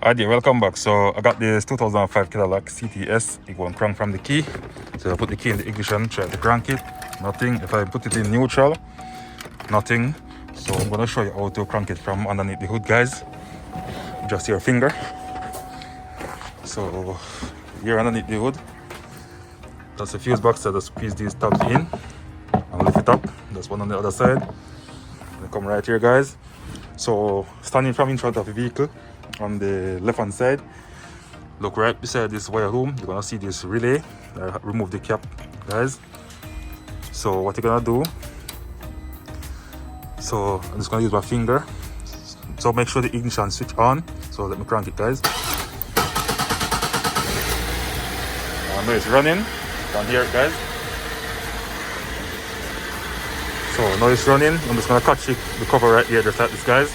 Hi there, welcome back. So I got this 2005 Cadillac CTS. It won't crank from the key. So I put the key in the ignition, try to crank it, nothing. If I put it in neutral, nothing. So I'm gonna show you how to crank it from underneath the hood, guys. Just your finger. So here underneath the hood, that's the fuse box. So just squeeze these tabs in and lift it up. There's one on the other side. And come right here, guys. So standing from in front of the vehicle, on the left hand side, look right beside this wire loom. You're gonna see this relay. I remove the cap, guys. So what you're gonna do, so I'm just gonna use my finger. So make sure the ignition switch on. So let me crank it, guys. I know it's running. You can hear it, guys. So now it's running. I'm just gonna catch the cover right here, just like this, guys,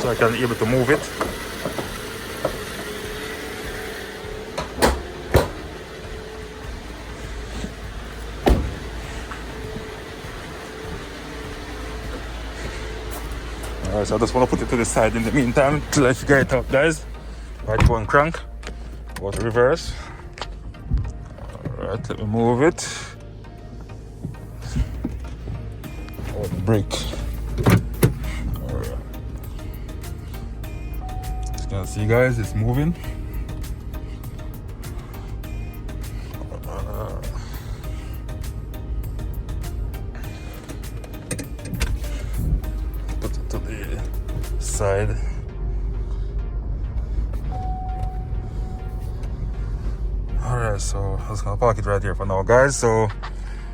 so I can be able to move it. Alright, so I just want to put it to the side in the meantime till I figure it out, guys. Right, go and crank. Go to reverse. Alright, let me move it. Oh, the brake. As you can see, guys, it's moving. Put it to the side. Alright, so I'm just gonna park it right here for now, guys. So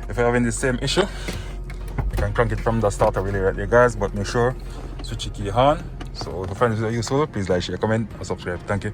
if you're having the same issue, you can crank it from the starter really right there, guys, but make sure switch the key on. So if you find this video useful, please like, share, comment, and subscribe. Thank you.